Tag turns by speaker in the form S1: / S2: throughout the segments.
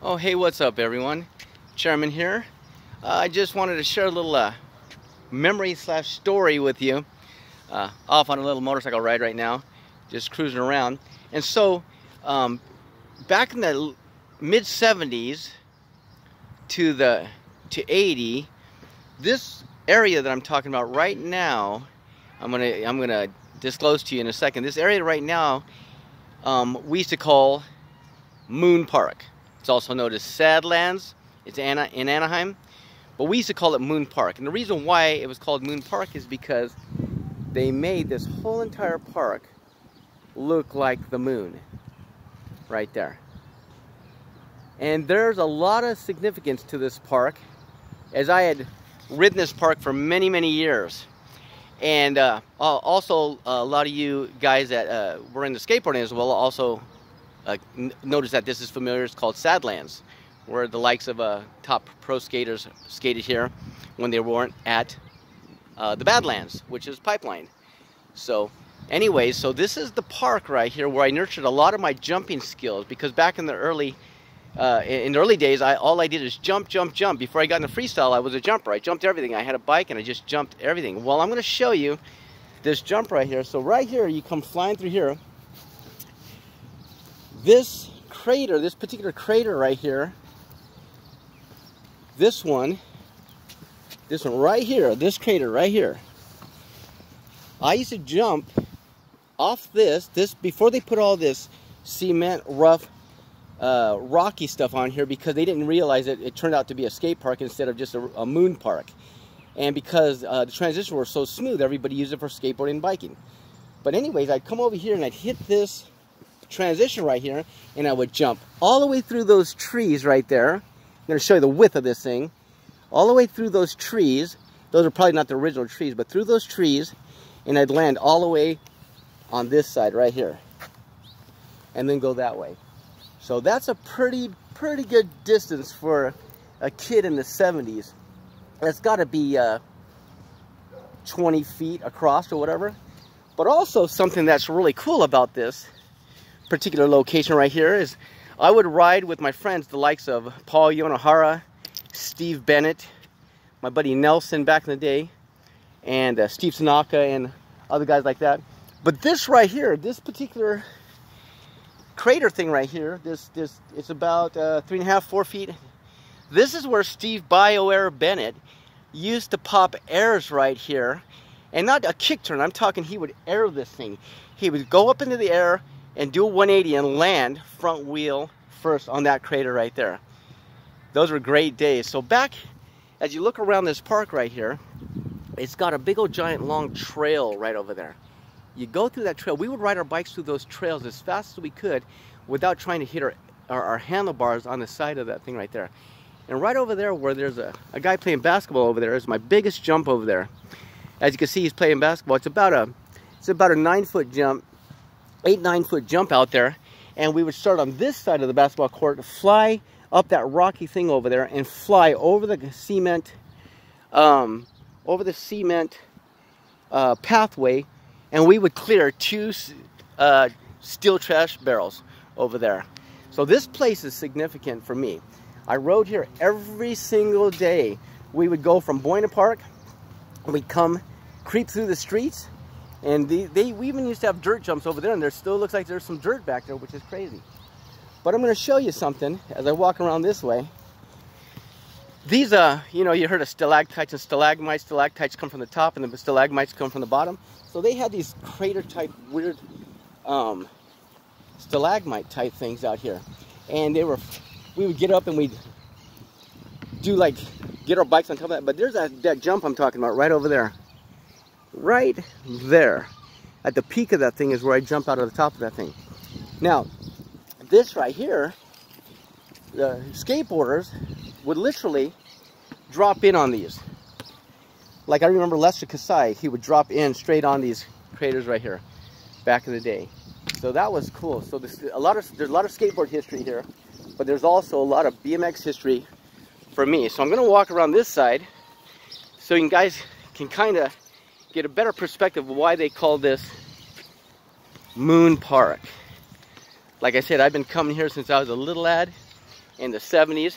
S1: Oh, hey, what's up, everyone? Chairman here. I just wanted to share a little memory slash story with you. Off on a little motorcycle ride right now, just cruising around. And so, back in the mid 70s to 80, this area that I'm talking about right now, I'm gonna disclose to you in a second. This area right now, we used to call Moon Park. It's also known as Sadlands. It's in Anaheim, but we used to call it Moon Park. And the reason why it was called Moon Park is because they made this whole entire park look like the moon right there. And there's a lot of significance to this park, as I had ridden this park for many, many years. And also a lot of you guys that were into skateboarding as well also notice that this is familiar. It's called Sadlands, where the likes of top pro skaters skated here when they weren't at the Badlands, which is Pipeline. So anyways, so this is the park right here where I nurtured a lot of my jumping skills, because back in the early days, all I did is jump. Before I got into freestyle, I was a jumper. I jumped everything. I had a bike and I just jumped everything. Well, I'm going to show you this jump right here. So right here, you come flying through here. This crater, this particular crater right here, this one right here, this crater right here, I used to jump off this before they put all this cement, rough, rocky stuff on here, because they didn't realize it turned out to be a skate park instead of just a moon park. And because the transitions were so smooth, everybody used it for skateboarding and biking. But anyways, I'd come over here and I'd hit this transition right here, and I would jump all the way through those trees right there. I'm going to show you the width of this thing. All the way through those trees. Those are probably not the original trees, but through those trees, and I'd land all the way on this side right here, and then go that way. So that's a pretty good distance for a kid in the 70s. That's got to be 20 feet across or whatever. But also something that's really cool about this particular location right here is I would ride with my friends, the likes of Paul Yonohara, Steve Bennett, my buddy Nelson back in the day, and Steve Tanaka and other guys like that. But this right here, this particular crater thing right here, it's about 3.5, 4 feet. This is where Steve BioAir Bennett used to pop airs right here, and not a kick turn. I'm talking he would air this thing. He would go up into the air and do a 180 and land front wheel first on that crater right there. Those were great days. So back, as you look around this park right here, it's got a big old giant long trail right over there. You go through that trail. We would ride our bikes through those trails as fast as we could without trying to hit our handlebars on the side of that thing right there. And right over there where there's a guy playing basketball over there is my biggest jump over there. As you can see, he's playing basketball. It's about a 9-foot jump, 8-9 foot jump out there, and we would start on this side of the basketball court, fly up that rocky thing over there, and fly over the cement, pathway, and we would clear 2 steel trash barrels over there. So this place is significant for me. I rode here every single day. We would go from Boyna Park, and we'd creep through the streets. And we even used to have dirt jumps over there, and there still looks like there's some dirt back there, which is crazy. But I'm going to show you something as I walk around this way. These, you know, you heard of stalactites and stalagmites. Stalactites come from the top, and the stalagmites come from the bottom. So they had these crater-type, weird stalagmite-type things out here. And we would get up and we'd get our bikes on top of that. But there's that jump I'm talking about right over there. Right there at the peak of that thing is where I jump out of the top of that thing. Now this right here, the skateboarders would literally drop in on these. Like I remember Lester Kasai, he would drop in straight on these craters right here back in the day. So that was cool. So there's a lot of skateboard history here, but there's also a lot of BMX history for me. So I'm going to walk around this side so you guys can kind of get a better perspective of why they call this Moon Park. Like I said, I've been coming here since I was a little lad, in the 70s.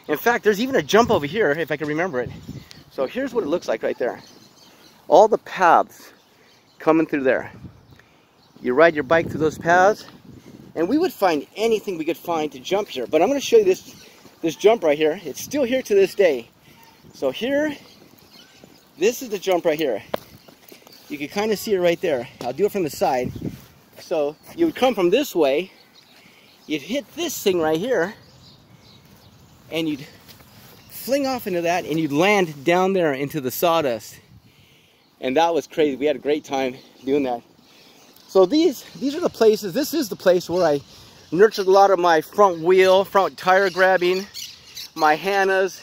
S1: In fact, there's even a jump over here, if I can remember it. So here's what it looks like right there. All the paths coming through there. You ride your bike through those paths, and we would find anything we could find to jump here. But I'm going to show you this jump right here. It's still here to this day. So here, this is the jump right here. You can kind of see it right there. I'll do it from the side. So you would come from this way, you'd hit this thing right here, and you'd fling off into that, and you'd land down there into the sawdust. And that was crazy. We had a great time doing that. So these are the places. This is the place where I nurtured a lot of my front tire grabbing, my Hannahs,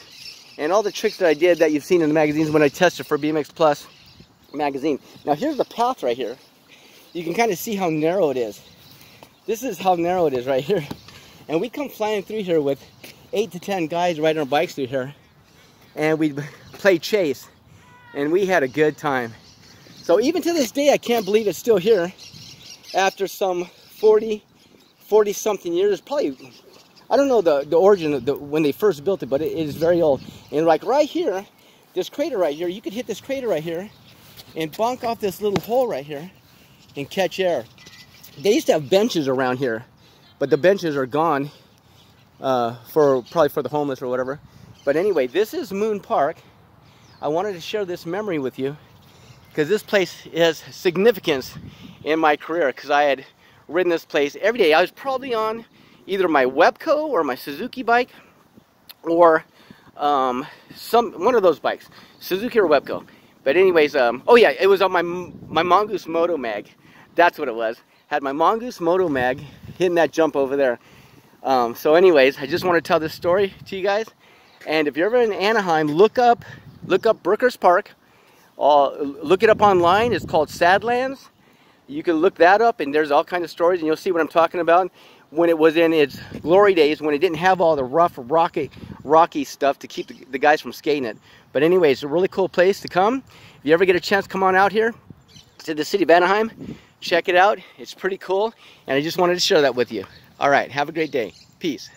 S1: and all the tricks that I did that you've seen in the magazines when I tested for BMX Plus magazine. Now here's the path right here. You can kind of see how narrow it is. This is how narrow it is right here. And we come flying through here with 8 to 10 guys riding our bikes through here. And we'd play chase. And we had a good time. So even to this day, I can't believe it's still here. After some 40 something years, probably, I don't know the origin of when they first built it, but it is very old. And like right here, this crater right here, you could hit this crater right here and bonk off this little hole right here and catch air. They used to have benches around here, but the benches are gone probably for the homeless or whatever. But anyway, this is Moon Park. I wanted to share this memory with you because this place has significance in my career, because I had ridden this place every day. I was probably on either my Webco or my Suzuki bike, or one of those bikes, Suzuki or Webco. But anyways, oh yeah, it was on my Mongoose Moto Mag. That's what it was. Had my Mongoose Moto Mag hitting that jump over there. So anyways, I just want to tell this story to you guys. And if you're ever in Anaheim, look up Brooker's Park. Look it up online. It's called Sadlands. You can look that up, and there's all kinds of stories, and you'll see what I'm talking about. When it was in its glory days, when it didn't have all the rough, rocky stuff to keep the guys from skating it. But anyways, it's a really cool place to come. If you ever get a chance, come on out here to the city of Anaheim. Check it out. It's pretty cool, and I just wanted to share that with you. All right, have a great day. Peace.